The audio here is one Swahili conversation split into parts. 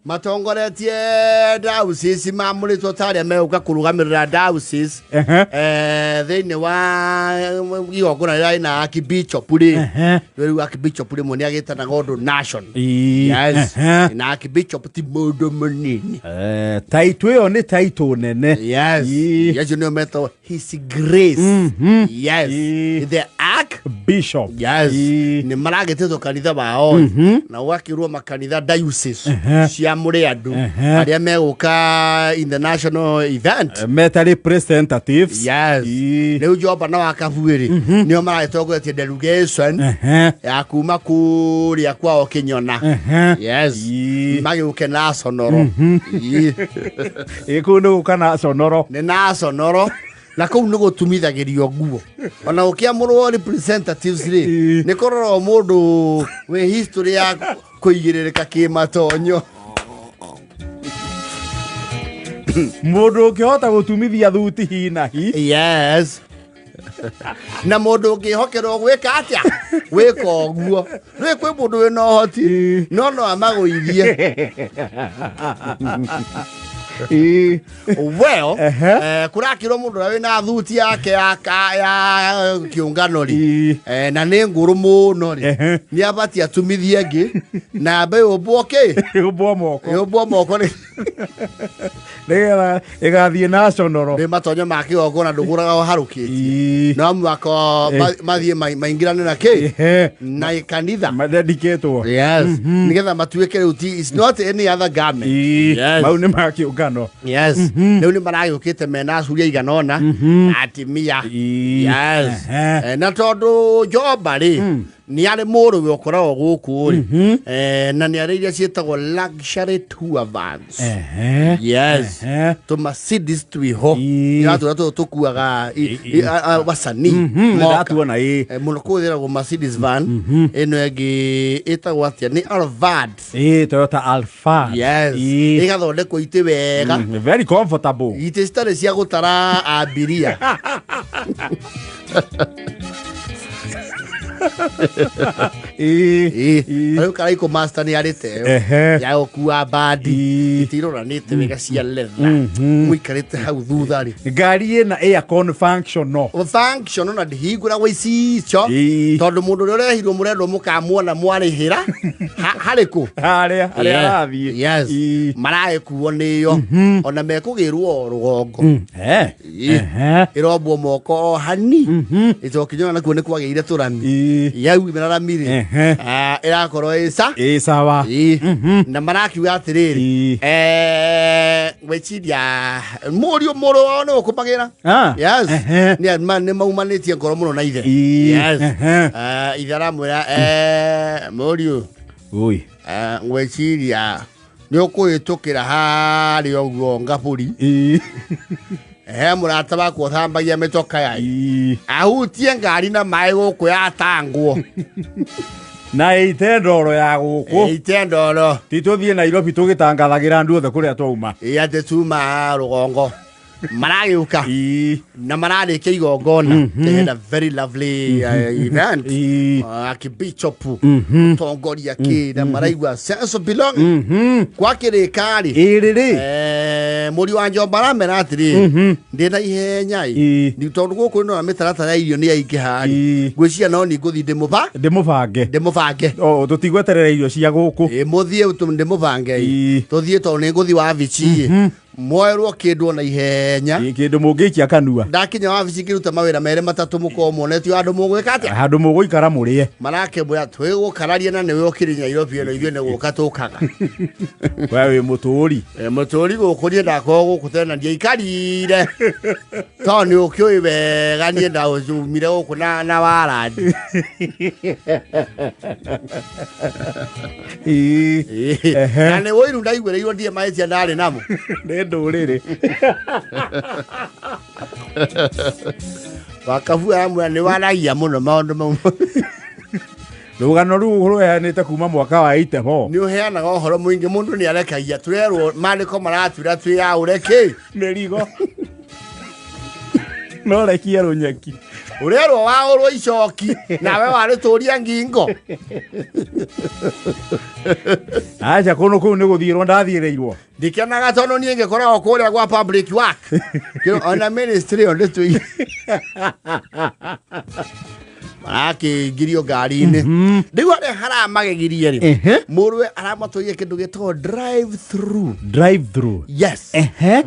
Matongoretie diocese mamulitwo taria meuka kurugamirira diocese thini wa igongona rĩa na Archbishop ri rĩu Archbishop ri mwendia agĩtana Gondo Nation. Yes, na Archbishop ti mũndũ mũnini. Taito ĩyo nĩ taito nene. Yes, yes, you know meto His Grace. Yes, the Archbishop. Yes, ni maragĩtĩtwo kanitha bao na wakirwo makanitha diocese cia mũrĩ andũ arĩa megũka international event meta representatives. Yes, rĩu Joba na wakabuĩrĩ nĩo maragĩtongoretie delegation ya kuma kũrĩa kwao Kĩnyona. Yes, magĩũke na Sonoro. Ĩkũ nĩ gũka na Sonoro. Nĩ na Sonoro na kũu nĩ gũtumithagĩrio nguo ona ũkĩamũrwo representatives rĩ nĩ kororo mũndũ wĩ history ya kũigĩrĩrĩka kĩmatonyo. Mũndũ ũkĩhota gũtumithia thuti hi na hi. Yes. Na mũndũ ũngĩhokerwo gwĩka atĩa wĩka ũguo rĩu kwĩ mũndũ wĩna ũhoti no amagũithie. Well, kurakirwo mundu rawe na thuti yake ya kiungano ri na nĩ ngũrũ mũno ri nĩ abati atumithie ngĩ na mbe ũboke ũbo moko ri nĩgetha ĩgathiĩ na Sonoro nĩ matonyo ma kĩgongona ndũgũraga harũkĩtie no mwako mathiĩ maingĩrane na kĩ na kanitha madedicatwo. Yes, nĩgetha matuĩke rĩu ti is not any other government. Mau nĩ ma kĩungano. Yes, rĩu nĩ maragĩũkĩte mena acuria iganona na atimia. Yes, na tondũ Joba rĩ nĩ arĩ mũrũ we ũkoragwo gũkũ rĩ na nĩ arĩ iria ciĩtagwo luxury tour vans. Yes, to Mercedes twĩho nĩ atũra tũkuaga wasanii ndatuona mũno kũthĩragwo Mercedes van ĩno ĩngĩ ĩtagwo atĩa nĩ Alphard. Toyota Alphard. Yes, ĩgathondekwo itĩ wega very comfortable, itĩ citarĩ cia gũtara abiria. Ayo karaiko master ni arite ya okua badi itiroranite wega cia leather muikarite hau thutha ri ngari ina air con function na ndihingura gwa icicio tondu mundu uri urehirwo murendo mukamuona mwarihira hariku haria arathie. Yes, maragikuo niyo ona mekugirwo rugongo irobwo moko hani icokinyona nakuo ni kwageire turami yau miraramire irakorwo sawa na marakiuga atiriri weciria mũriũ mũrũ no kumagira. Yes, ni maumanĩtie ngoro mũno na ithe. Yes, ithe aramwĩra mũriũ weciria nĩ ũkũhĩtũkĩra harĩa ũguo Ngabũri mũrata wakwa thambagia mĩtoka yai ahutie ngari na maĩ gũkũ yatangwo na ite ndoro ya gũkũ ite ndoro titũthiĩ Nairobi tũgĩtangathagira andũ othe kũrĩa twauma ate tuma rũgongo maragĩũka na mararĩkia igongona. They had a very lovely event. Archbishop tongoria kĩna maraigua sense of belonging kwa kĩrĩkari mũri wa Joba aramera atĩrĩ ndĩna ihenya ni tondũ gũkũ no mĩtaratara ya irio nĩ yaingĩha ngwĩciria no nĩ ngũthiĩ ndĩmũbange tũtigweterera irio cia gũkũ mũthiĩ ndĩmũbange tũthiĩ tondũ nĩ ngũthiĩ wabici mwerwo kĩndũ na ihenya kĩndũ mũngĩikia kanua ndakinya wabici ngĩruta mawĩra merĩ matatũ mũkorwo muonetio andũ mũgwĩka atĩa handũ mũgũikara mũrĩe marakĩmwĩra twĩgũkararia na nĩwe ũkĩrĩ Nairobi ĩno ithuĩ nĩ gũka tũkaga we wĩ mũtũri gũkũ niĩ ndakorwo gũkũ tena ndiaikarire tondũ nĩ ũkĩũĩ wega niĩ ndaumire gũkũ na warandi na nĩ wũiru ndaiguĩrĩirwo ndirĩ mahĩtia ndarĩ namo ndũrĩrĩ wakabu amwe nĩ waragia mũno maũndũ mau rũgano rũu rũheanĩte kuma mwaka wa 84 nĩ ũheanaga ũhoro mũingĩ mũndũ nĩ arekagia tũrerwo maandĩko maratwĩra twĩyaũre kĩ mĩrigo no rekie rũnyeki urero waurwo icoki nawe warituria ngingo acha kuno kuu ni guthirwo ndathireirwo ndikenaga tono nie ngekoragwo kuria gwa public work ona ministry on this girio ngari-inĩ rĩu arĩa haramagegirie rĩ mũrũwe aramatũire kĩndũ gĩtagwo drive through yes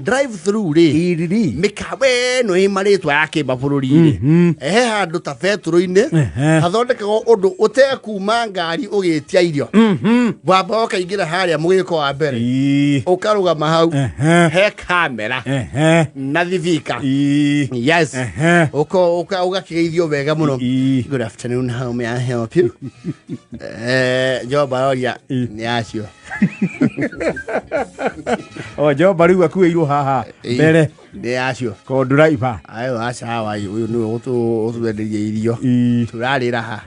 drive through rĩ mĩkawa ĩno ĩ marĩtwa ya kĩmabũrũri-inĩ handũ ta betũrũ-inĩ hathondekagwo ũndũ ũtekuma ngari ũgĩtia irio wamba ũkaingĩra harĩa mũgĩko wa mbere ũkarũgama hau he kamera na thivika yes ũgakĩgeithio wega mũno. Good afternoon, how may I help you? Job Baroya, Niasio. Oh, Job Baru, Kuyu, haha, Bere, Niasio, called driver. I will ask how I know to the idio to rally raha.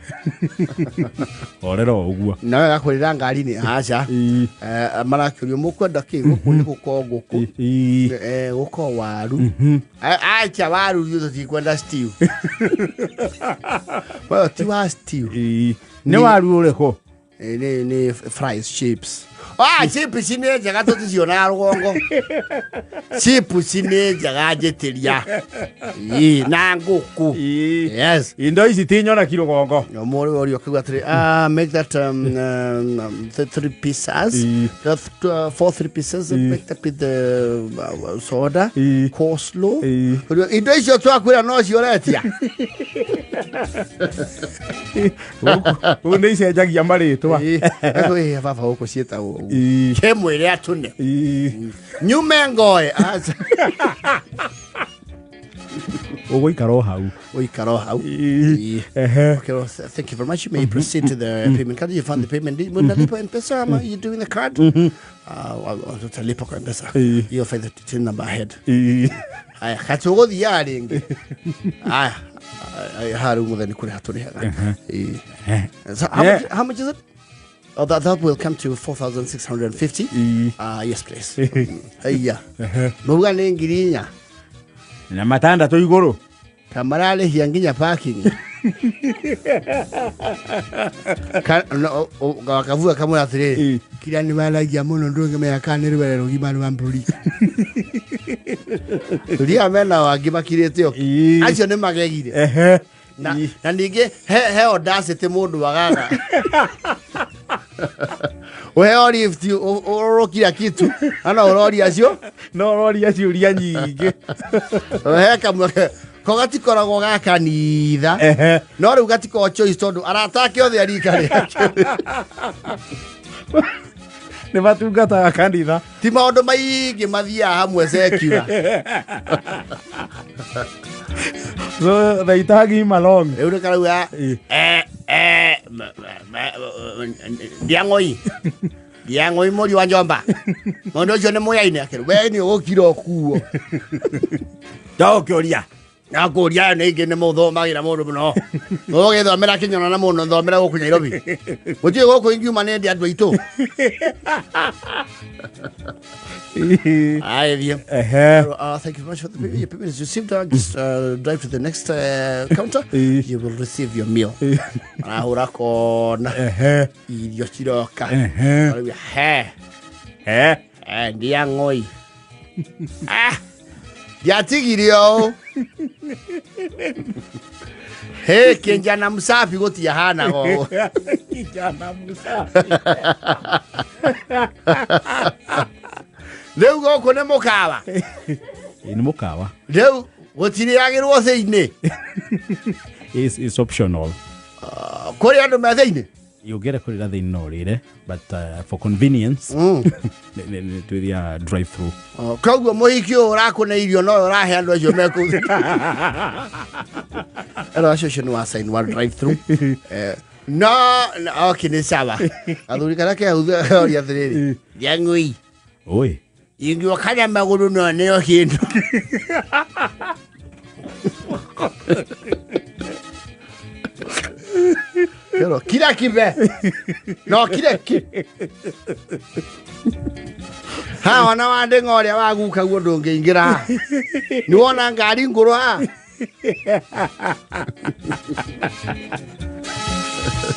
Or at all. No, I could run Garini, Asha, Maracu, Moko, the king, who call Goku, Oko Waru. I Chavaru used to equal as stew. Well, tu has stew. No, I will go. Fries, chips. Chips in it, I got to see your narrow. Chips in it, I get it, yeah. Nangoku. Yes. In those things, you're a kilo. No more or you could make that 3 pieces, 4 3 pieces, make that with the soda, coleslaw. It does your truck with a nose, you're at ya. Who they say, Jack Yamari, to have a hokosita. Came with that tune. New mango. Oh, we can how. Okay, well, thank you very much. You may proceed to the payment card. You found the payment. You're doing the card? I'll tell you, you'll find the tin number ahead. I had to go the yarding. I had more than could have to how much is it? Oh, that will come to 4,650. Yes, please. Yeah. Mugane ngirinya. Na matanda to igoro. Kamarale hianginya parking. No, wakavua kama Athuri. Kila ni mala ya muno ndonge me akane rwere rugima rwa mburi. Tulia mena wagima kirete yo. Acio ne magegire. Na nige he audacity mundu wagaga. Wewe ifti orokira kitu ana orori acio no orori acio uria nyingi heka mweke kogati koragwo ga kanitha no riu gatiko choice tondu aratake othe arikare ne batungata kanitha ti maundu maingi mathia hamwe sekiura so they tag him along riu karauga Diangoi muri wa Njomba. Mondo cio ne moyaine akero. We ni ogukira okuo. Ndokioria. Na kuria ne igene muthomagira mundu muno. Ugithomera Kinyona na muno thomera guku Nairobi. Gutie guku ingiuma ne ndi andu aitu. Thank you very much for the payment. Your payment is received. Just drive to the next counter. You will receive your meal. Ahura kona. Irio chiroka. Ndiangoi. Yatigirio. Hey, kijana msafi gotia hana go. Kijana msafi. Leu go kone mukawa. Ni mukawa. Leu gotiragirwo thĩinĩ. It's optional. Kore andu me thĩinĩ. You get a kurira thĩinĩ no rire, but for convenience to the drive through. Koguo muhiki urakuna irio no urahe andu acio meku. Ero acio ni wa sign one drive through. No, okay ni sawa. Athuri kana ke hutha ori athiri. Yangui. Oi. Ingiwa kana maguru no neo kindu. Pero kila kibe. No kile ki. Ha wana wande ngore waguka guo ndungeingira. Ni wona ngari nguru ha.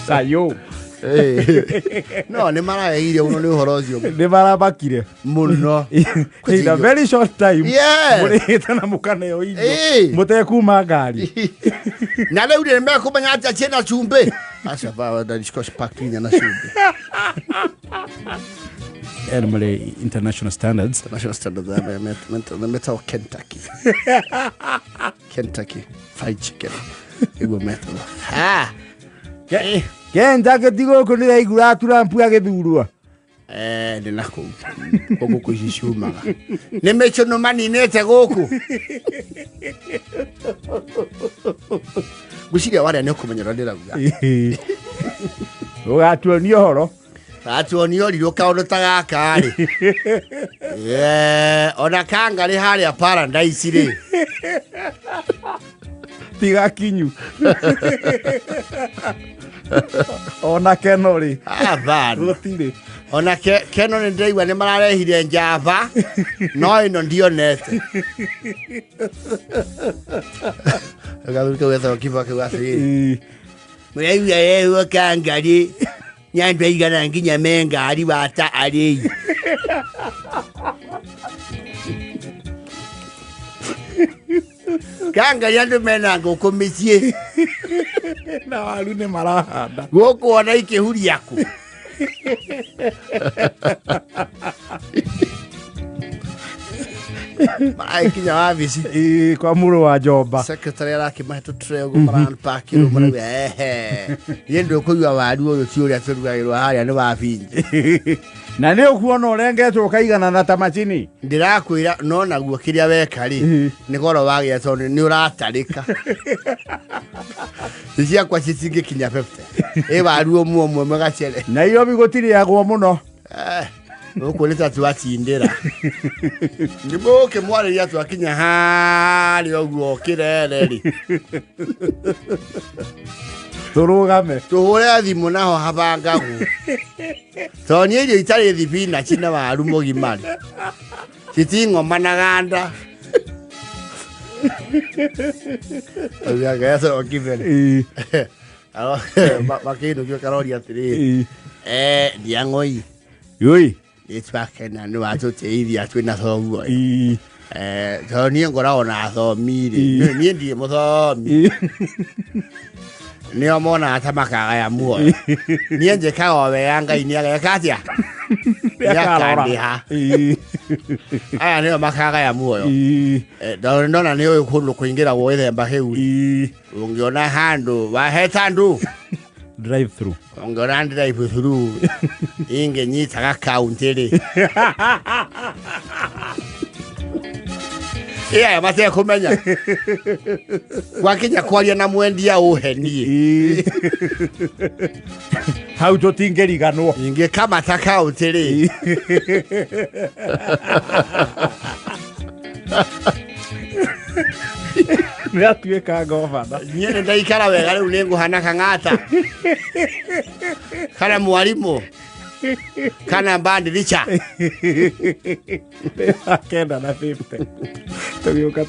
Sayo. No, nĩ marageire uno nĩ ũhoro ũcio. Nĩ marabakire mũno. In a very short time. Yeah. Mũrĩhĩte na mũkaneo irio. Mũtekuma ngari. Na rĩu nĩ mekũmenya atĩ ciĩna cumbĩ. Aca baba ndarisko sparkling na cumbĩ. Normally international standards. International standards. Metal Kentucky. Kentucky fried chicken. Iguo metal. Kentucky tigo nĩ raigura Trump agĩthurwo. Nĩ nakũ. Gũkũ ici ciumaga. Nĩ mechono maninĩte gũkũ. Gwĩciria warĩa nĩ ũkũmenya ũrĩa ndĩrauga. Ũgatuonia ũhoro. Atuonio rirwo kaũndũ ta gaka rĩ. Ona kangarĩ harĩa paradise rĩ. Tiga kinyu. Ona keno rĩ. Gũtirĩ. Ona keno nĩ ndĩraigua nĩ mararehire njamba. No ĩno ndionete. Gathurika wetha kiba kĩu atĩrĩrĩ. Mũraigua yehuo kangarĩ. Nyandwa igana nginya mengari bata arĩ. Kangarĩ andũ mena ngũkũ mĩciĩ. Na waru nĩ marahanda. Gũkũ ona ikĩhuria kũ. Marakinya wabici. Kwa mũrũ wa Jomba. Secretary arakĩmahe tũtrego maranpakĩrwo marauga niĩ ndũkũigua waru ũyũ ti ũrĩa tũrugagĩrwo harĩa nĩ wafinji. Na nĩ ũkuona ũrengetwo kaigana na ta macini. Ndĩrakwĩra no naguo kĩrĩa weka rĩ nĩ goro wagĩa tondũ nĩ ũratarĩka. Ciakwa citingĩkinya 50. Waru ũmwe megacere. Na iyo bigũtirĩagwo mũno. Gũkũ nĩ ta twatindĩra. Nĩmũke mwarĩria twakinya harĩa ũguo kĩrere rĩ. Tũrũgame. Tũhũre thimũ naho habangagwo. Tondũ niĩ irio itarĩ thibinaci na waru mũgima rĩ. Citing'omanaga nda. Gaya so kibere. Makĩinũkio karori atĩrĩrĩ. Ndiang'oi. Yoi. Nĩtwakena nĩ watũteithia twĩna thoguo. Tondũ niĩ ngoragwo na athomi rĩ. Niĩ ndirĩ mũthomi. Nĩo monaga ta makagaya muoyo. Niĩ njĩkaga wega Ngai nĩageka atĩa? Nĩakandiha. Aya nĩo makagaya muoyo. Ndona nĩ ũyũ kũndũ kũingĩragwo gĩthemba kĩu. Ũngĩona handũ waheta andũ. Drive through. Ongora drive through. Ingĩnyitaga kaunti rĩ. Matekũmenya. Gwakinya kwaria na mwendia ũhenie. Hau tũtingĩriganwo. Ingĩkamata kaunti rĩ. Nĩatuĩka governor. Niĩ nĩ ndaikara wega rĩu nĩ ngũhana Kang'ata. Kana mwarimũ. Kana bandi richa. Kenda na 50. Tũgĩũka